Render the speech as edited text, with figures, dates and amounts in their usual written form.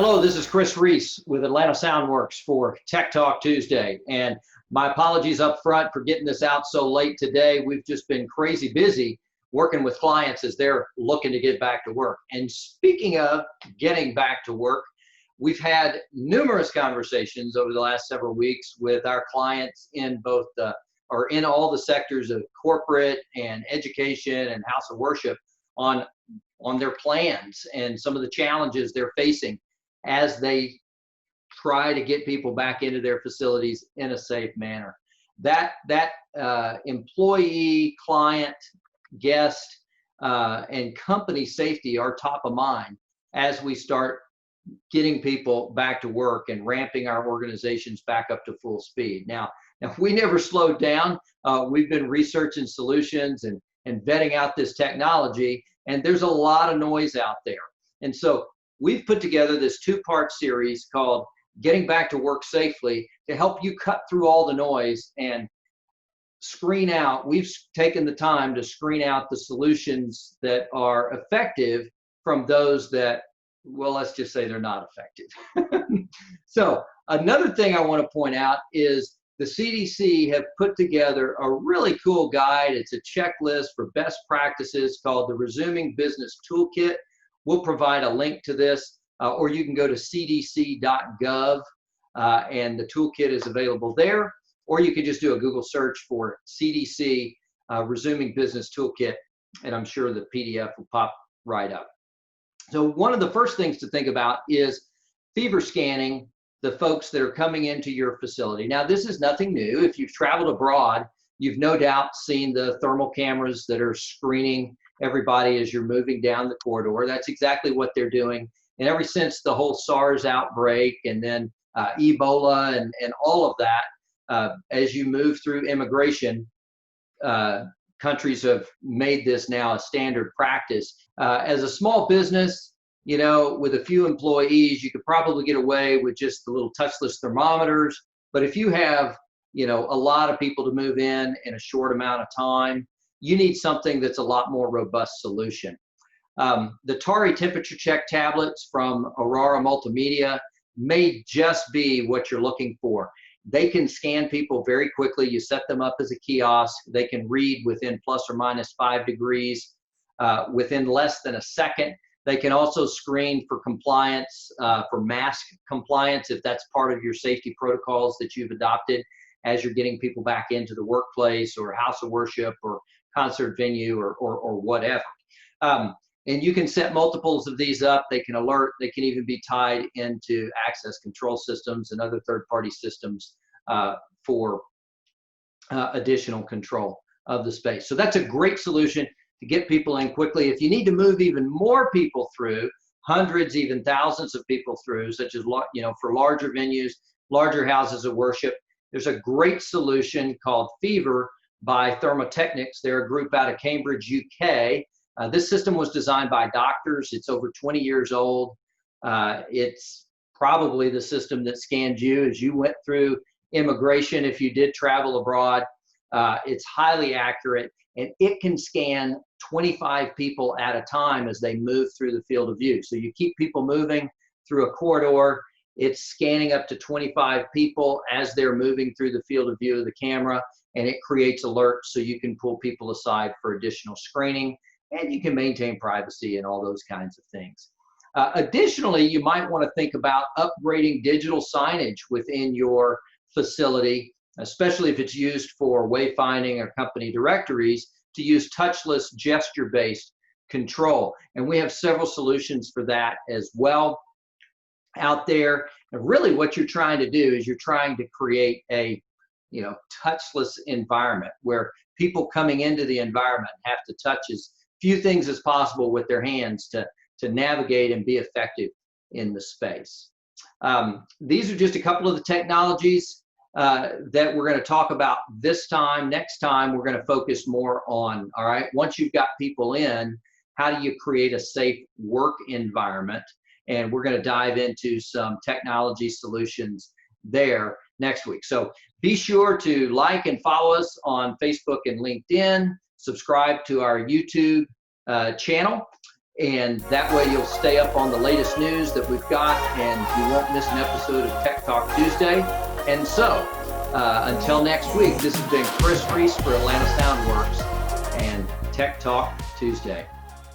Hello, this is Chris Reese with Atlanta Soundworks for Tech Talk Tuesday. And my apologies up front for getting this out so late today. We've just been crazy busy working with clients as they're looking to get back to work. And speaking of getting back to work, we've had numerous conversations over the last several weeks with our clients in both in all the sectors of corporate and education and house of worship on their plans and some of the challenges they're facing as they try to get people back into their facilities in a safe manner. That employee, client, guest, and company safety are top of mind as we start getting people back to work and ramping our organizations back up to full speed. Now we never slowed down. We've been researching solutions and vetting out this technology, and there's a lot of noise out there. And so we've put together this two-part series called Getting Back to Work Safely to help you cut through all the noise and screen out. We've taken the time to screen out the solutions that are effective from those that, well, let's just say they're not effective. So another thing I want to point out is the CDC have put together a really cool guide. It's a checklist for best practices called the Resuming Business Toolkit. We'll provide a link to this, or you can go to cdc.gov, and the toolkit is available there, or you can just do a Google search for CDC Resuming Business Toolkit, and I'm sure the PDF will pop right up. So one of the first things to think about is fever scanning the folks that are coming into your facility. Now, this is nothing new. If you've traveled abroad, you've no doubt seen the thermal cameras that are screening everybody as you're moving down the corridor. That's exactly what they're doing. And ever since the whole SARS outbreak and then Ebola and all of that, as you move through immigration, countries have made this now a standard practice. As a small business, with a few employees, you could probably get away with just the little touchless thermometers. But if you have, a lot of people to move in a short amount of time, you need something that's a lot more robust solution. The Tari temperature check tablets from Aurora Multimedia may just be what you're looking for. They can scan people very quickly. You set them up as a kiosk. They can read within plus or minus 5 degrees within less than a second. They can also screen for compliance, for mask compliance, if that's part of your safety protocols that you've adopted as you're getting people back into the workplace or house of worship or concert venue or whatever. And you can set multiples of these up. They can alert. They can even be tied into access control systems and other third-party systems for additional control of the space. So that's a great solution to get people in quickly. If you need to move even more people through, hundreds, even thousands of people through, such as, for larger venues, larger houses of worship, there's a great solution called Fever by Thermotechnics. They're a group out of Cambridge, UK. This system was designed by doctors. It's over 20 years old. It's probably the system that scanned you as you went through immigration if you did travel abroad. It's highly accurate, and it can scan 25 people at a time as they move through the field of view. So you keep people moving through a corridor. It's scanning up to 25 people as they're moving through the field of view of the camera, and it creates alerts so you can pull people aside for additional screening, and you can maintain privacy and all those kinds of things. Additionally, you might want to think about upgrading digital signage within your facility, especially if it's used for wayfinding or company directories, to use touchless gesture-based control. And we have several solutions for that as well out there. And really what you're trying to do is you're trying to create a touchless environment where people coming into the environment have to touch as few things as possible with their hands to navigate and be effective in the space. These are just a couple of the technologies that we're going to talk about this time. Next time, we're going to focus more on, all right, once you've got people in, how do you create a safe work environment? And we're going to dive into some technology solutions there next week. So be sure to like and follow us on Facebook and LinkedIn, subscribe to our YouTube channel, And that way you'll stay up on the latest news that we've got, and you won't miss an episode of Tech Talk Tuesday. And so until next week, this has been Chris Reese for Atlanta Soundworks and Tech Talk Tuesday.